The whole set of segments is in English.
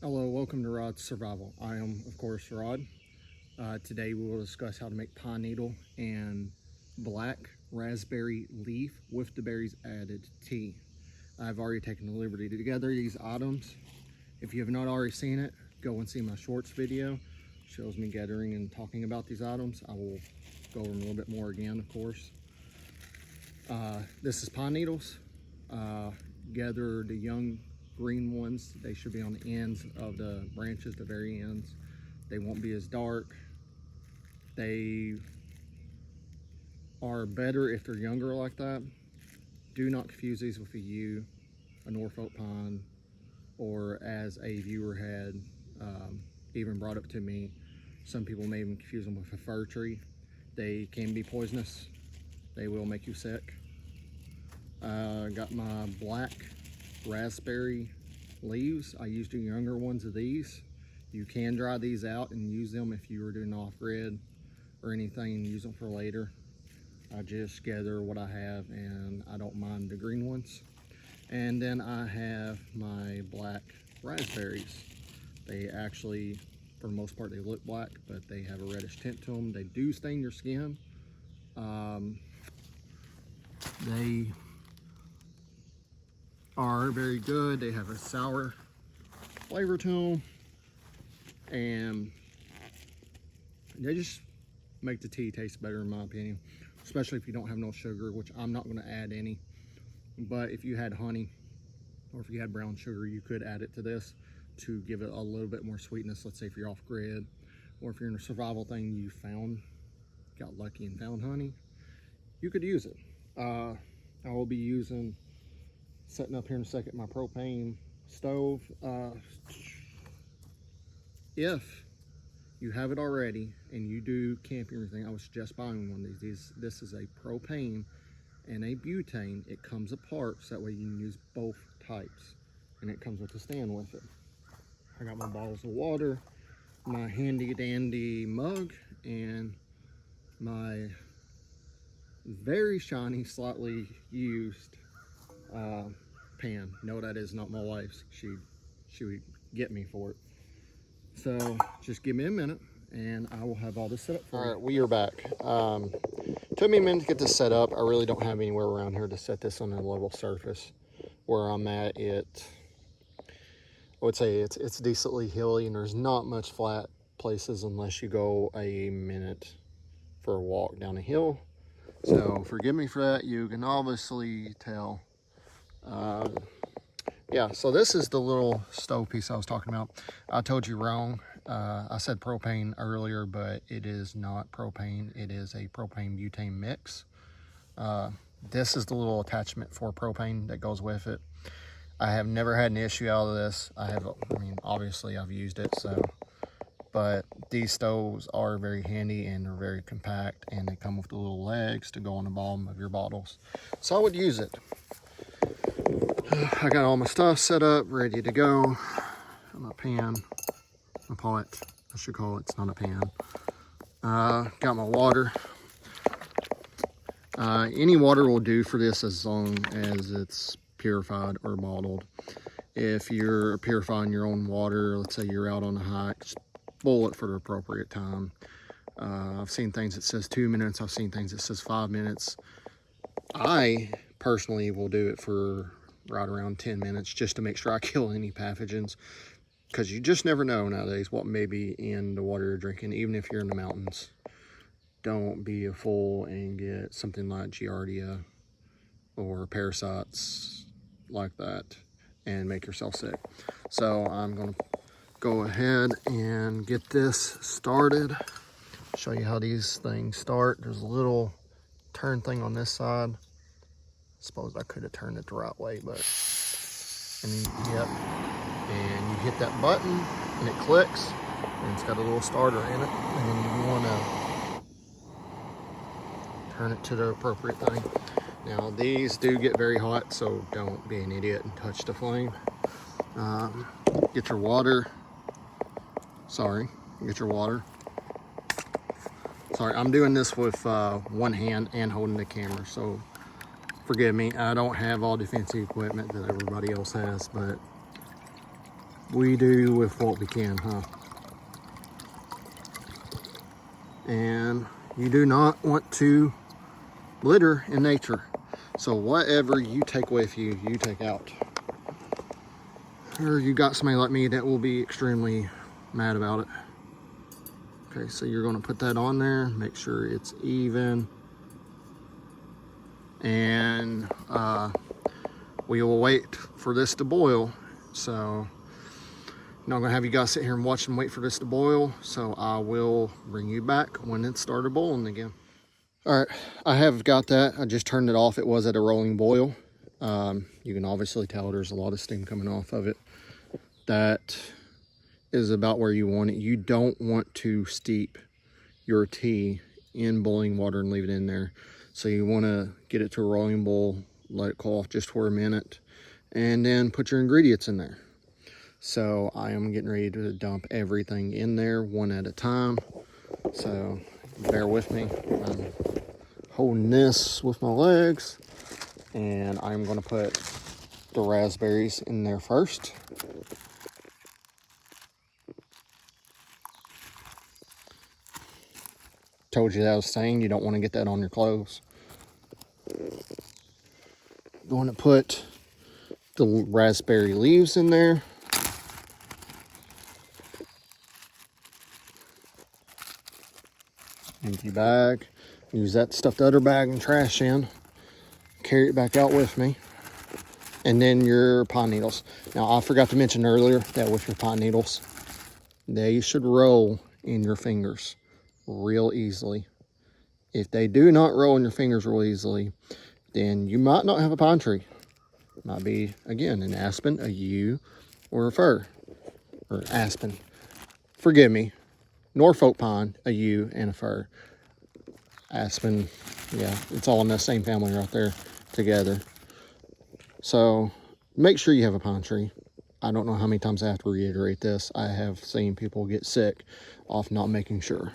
Hello, welcome to Rod's Survival. I am, of course, Rod. Today we will discuss how to make pine needle and black raspberry leaf with the berries added tea. I've already taken the liberty to gather these items. If you have not already seen it, go and see my shorts video. It shows me gathering and talking about these items. I will go over them a little bit more again, of course. This is pine needles. Gather the young green ones. They should be on the ends of the branches, the very ends. They won't be as dark. They are better if they're younger like that. Do not confuse these with a yew, a Norfolk pine, or as a viewer had even brought up to me, some people may even confuse them with a fir tree. They can be poisonous. They will make you sick. Got my black raspberry leaves. I used the younger ones of these. You can dry these out and use them if you were doing off-grid or anything and use them for later. I just gather what I have and I don't mind the green ones. And then I have my black raspberries. They actually, for the most part, they look black, but they have a reddish tint to them. They do stain your skin. They are very good. They have a sour flavor to them, and they just make the tea taste better in my opinion, especially if you don't have no sugar, which I'm not going to add any. But if you had honey or if you had brown sugar, you could add it to this to give it a little bit more sweetness. Let's say if you're off grid or if you're in a survival thing, you got lucky and found honey, you could use it. I will be setting up here in a second my propane stove. If you have it already and you do camping or anything, I would suggest buying one of these. This is a propane and a butane. It comes apart so that way you can use both types, and it comes with a stand with it. I got my bottles of water, my handy dandy mug, and my very shiny, slightly used pan. No, that is not my wife's. She would get me for it. So just give me a minute and I will have all this set up for you. All right, we are back. Took me a minute to get this set up. I really don't have anywhere around here to set this on a level surface. Where I'm at, I would say it's decently hilly and there's not much flat places unless you go a minute for a walk down a hill. So forgive me for that. You can obviously tell. Yeah, so this is the little stove piece I was talking about. I told you wrong. I said propane earlier, but it is not propane. It is a propane butane mix. This is the little attachment for propane that goes with it. I have never had an issue out of this. I mean, obviously I've used it, but these stoves are very handy and they're very compact, and they come with the little legs to go on the bottom of your bottles. So I would use it. I got all my stuff set up, ready to go. My pan, my pot, I should call it. It's not a pan. Got my water. Any water will do for this as long as it's purified or bottled. If you're purifying your own water, let's say you're out on a hike, just boil it for the appropriate time. I've seen things that says 2 minutes. I've seen things that says 5 minutes. I personally will do it for right around 10 minutes just to make sure I kill any pathogens, because you just never know nowadays what may be in the water you're drinking, even if you're in the mountains. Don't be a fool and get something like Giardia or parasites like that and make yourself sick. So I'm going to go ahead and get this started. Show you how these things start. There's a little turn thing on this side. Suppose I could have turned it the right way, but and you hit that button and it clicks, and it's got a little starter in it, and then you want to turn it to the appropriate thing. Now these do get very hot, so don't be an idiot and touch the flame. Get your water. Get your water. Sorry, I'm doing this with one hand and holding the camera, so forgive me. I don't have all the fancy equipment that everybody else has, but we do with what we can, huh? And you do not want to litter in nature. So whatever you take with you, you take out. Or you got somebody like me that will be extremely mad about it. Okay, so you're gonna put that on there, make sure it's even. And we will wait for this to boil. So I'm not gonna have you guys sit here and watch and wait for this to boil. So I will bring you back when it started boiling again. All right, I have got that. I just turned it off. It was at a rolling boil. You can obviously tell there's a lot of steam coming off of it. That is about where you want it. You don't want to steep your tea in boiling water and leave it in there. So you want to get it to a rolling boil, let it cool off just for a minute, and then put your ingredients in there. So I am getting ready to dump everything in there one at a time. So bear with me. I'm holding this with my legs, and I'm going to put the raspberries in there first. Told you that I was saying you don't want to get that on your clothes. Going to put the raspberry leaves in there. Empty bag. Use that stuffed other bag and trash in. Carry it back out with me. And then your pine needles. Now I forgot to mention earlier that with your pine needles, they should roll in your fingers real easily. If they do not roll in your fingers real easily, then you might not have a pine tree. Might be, again, an aspen, a yew, or a fir. Or aspen. Forgive me. Norfolk pine, a yew, and a fir. Aspen, yeah, it's all in the same family right there together. So make sure you have a pine tree. I don't know how many times I have to reiterate this. I have seen people get sick off not making sure.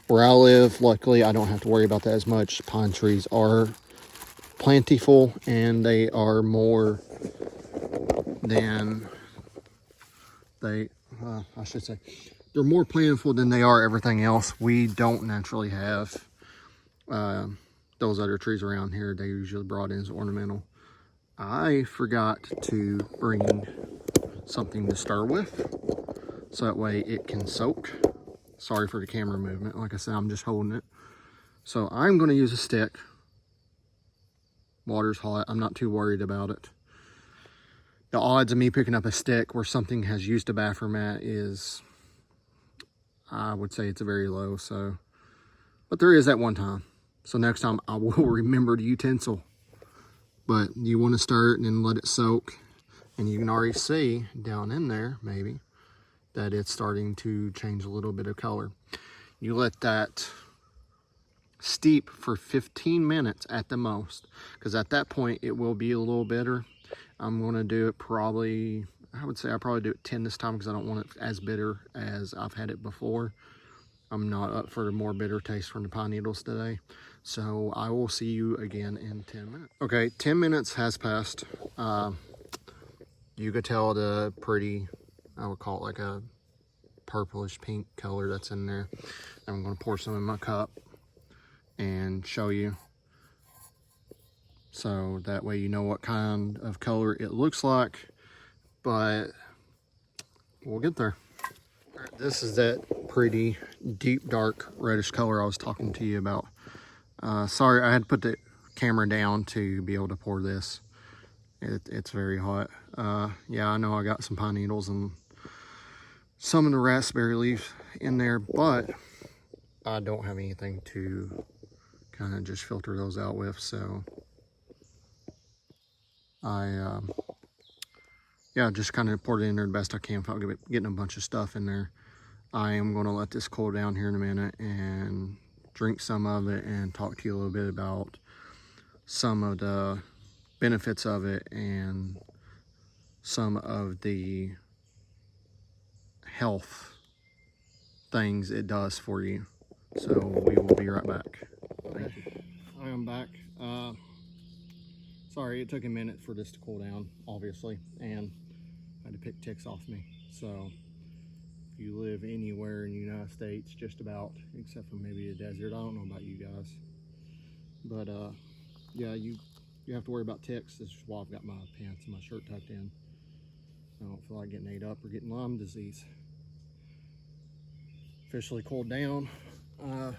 Where I live, luckily, I don't have to worry about that as much. Pine trees are plentiful, and they are more than I should say, they're more plentiful than they are everything else. We don't naturally have those other trees around here. They usually brought in as ornamental. I forgot to bring something to stir with, so that way it can soak. Sorry for the camera movement. Like I said, I'm just holding it. So I'm going to use a stick. Water's hot. I'm not too worried about it. The odds of me picking up a stick where something has used a bathroom mat is, I would say it's very low. So, but there is that one time. So next time I will remember the utensil. But you want to stir it and then let it soak. And you can already see down in there, maybe, that it's starting to change a little bit of color. You let that steep for 15 minutes at the most, because at that point it will be a little bitter. I'm going to do it probably, I would say I probably do it 10 this time, because I don't want it as bitter as I've had it before. I'm not up for the more bitter taste from the pine needles today. So I will see you again in 10 minutes. Okay, 10 minutes has passed. You could tell the pretty, I would call it like a purplish pink color that's in there. I'm going to pour some in my cup and show you, so that way you know what kind of color it looks like. But we'll get there. All right, this is that pretty deep dark reddish color I was talking to you about. Sorry, I had to put the camera down to be able to pour this. It's very hot. Yeah, I know I got some pine needles and some of the raspberry leaves in there, but I don't have anything to kind of just filter those out with. So yeah, just kind of poured it in there the best I can without getting a bunch of stuff in there. I am going to let this cool down here in a minute and drink some of it and talk to you a little bit about some of the benefits of it and some of the health things it does for you. So we will be right back. Thank you. I am back. Sorry, it took a minute for this to cool down, obviously, and pick ticks off me. So if you live anywhere in the United States, just about, except for maybe a desert, I don't know about you guys, but yeah, you have to worry about ticks. This is why I've got my pants and my shirt tucked in. I don't feel like getting ate up or getting Lyme disease. Officially cooled down. I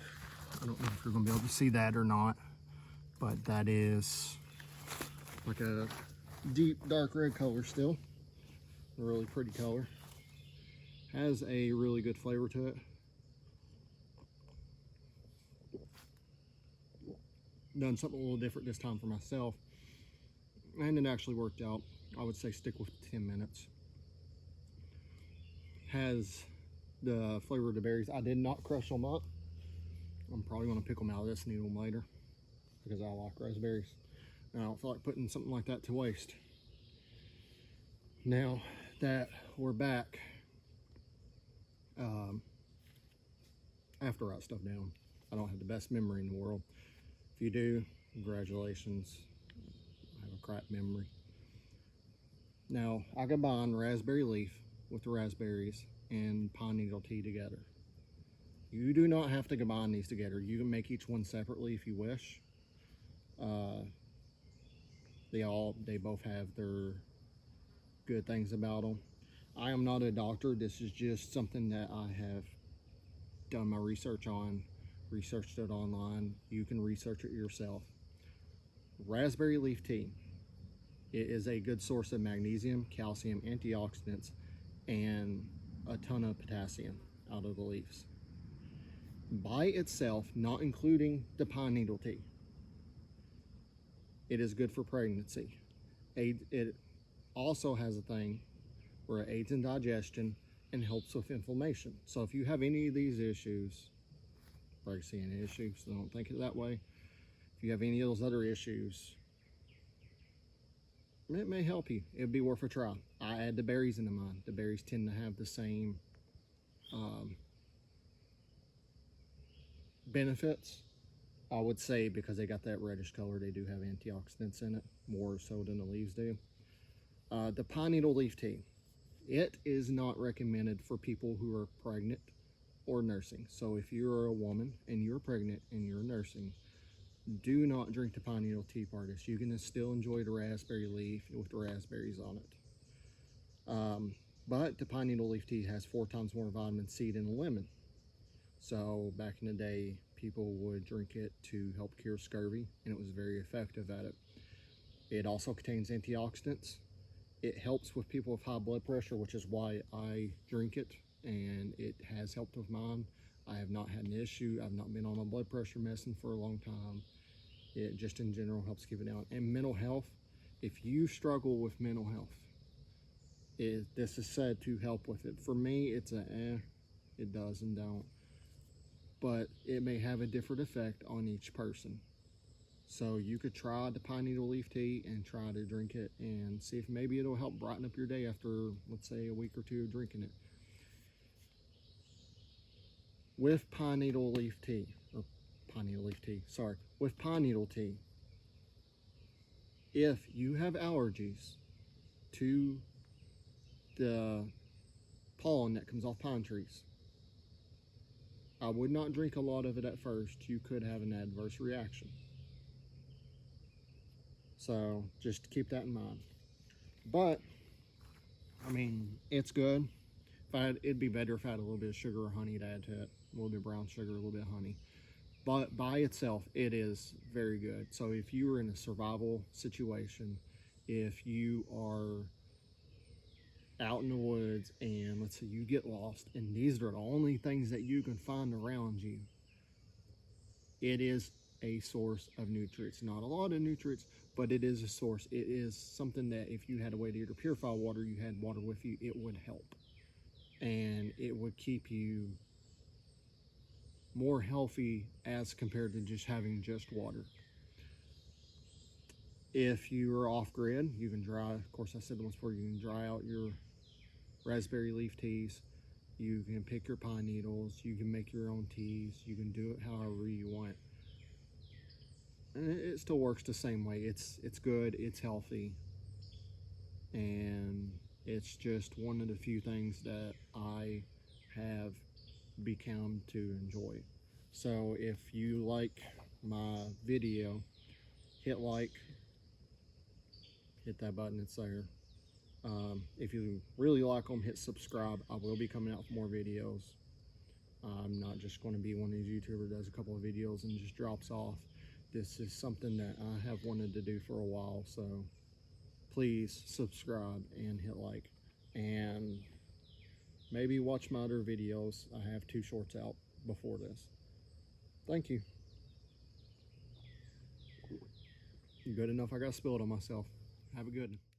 don't know if you're gonna be able to see that or not, but that is like a deep dark red color still. A really pretty color. Has a really good flavor to it. Done something a little different this time for myself, and it actually worked out. I would say stick with 10 minutes. Has the flavor of the berries. I did not crush them up. I'm probably going to pick them out of this and eat them later because I like raspberries. And I don't feel like putting something like that to waste. Now that we're back, after I write stuff down, I don't have the best memory in the world. If you do, congratulations. I have a crap memory. Now I combine raspberry leaf with the raspberries and pine needle tea together. You do not have to combine these together. You can make each one separately if you wish. They both have their good things about them. I am not a doctor. This is just something that I have done my research on, researched it online. You can research it yourself. Raspberry leaf tea. It is a good source of magnesium, calcium, antioxidants, and a ton of potassium out of the leaves. By itself, not including the pine needle tea, it is good for pregnancy. It also has a thing where it aids in digestion and helps with inflammation. So if you have any of these issues, pregnancy and issues, so don't think it that way. If you have any of those other issues, it may help you. It'd be worth a try. I add the berries into mine. The berries tend to have the same benefits, I would say, because they got that reddish color. They do have antioxidants in it, more so than the leaves do. The pine needle leaf tea. It is not recommended for people who are pregnant or nursing. So if you're a woman and you're pregnant and you're nursing, do not drink the pine needle tea part of this. You can still enjoy the raspberry leaf with the raspberries on it. But the pine needle leaf tea has 4 times more vitamin C than lemon. So back in the day, people would drink it to help cure scurvy, and it was very effective at it. It also contains antioxidants. It helps with people with high blood pressure, which is why I drink it, and it has helped with mine. I have not had an issue. I've not been on a blood pressure medicine for a long time. It just in general helps keep it down. And mental health, if you struggle with mental health, this is said to help with it. For me, it's it does and don't. But it may have a different effect on each person. So you could try the pine needle leaf tea and try to drink it and see if maybe it'll help brighten up your day after, let's say, a week or two of drinking it. With pine needle leaf tea, with pine needle tea, if you have allergies to the pollen that comes off pine trees, I would not drink a lot of it at first. You could have an adverse reaction. So just keep that in mind. But I mean, it's good. It'd be better if I had a little bit of sugar or honey to add to it. A little bit of brown sugar, a little bit of honey. But by itself, it is very good. So if you are in a survival situation, if you are out in the woods and let's say you get lost and these are the only things that you can find around you, it is a source of nutrients. Not a lot of nutrients, but it is a source. It is something that if you had a way to either purify water, you had water with you, it would help. And it would keep you more healthy as compared to just having just water. If you are off grid, you can dry, of course I said once before, you can dry out your raspberry leaf teas. You can pick your pine needles, you can make your own teas, you can do it however you want. And it still works the same way. It's good, it's healthy, and It's just one of the few things that I have become to enjoy. So if you like my video, hit like, hit that button, it's there. If you really like them, hit subscribe. I will be coming out with more videos. I'm not just going to be one of these YouTubers that does a couple of videos and just drops off. This is something that I have wanted to do for a while, so please subscribe and hit like, and maybe watch my other videos. I have 2 shorts out before this. Thank you. Good enough I got spilled on myself. Have a good one.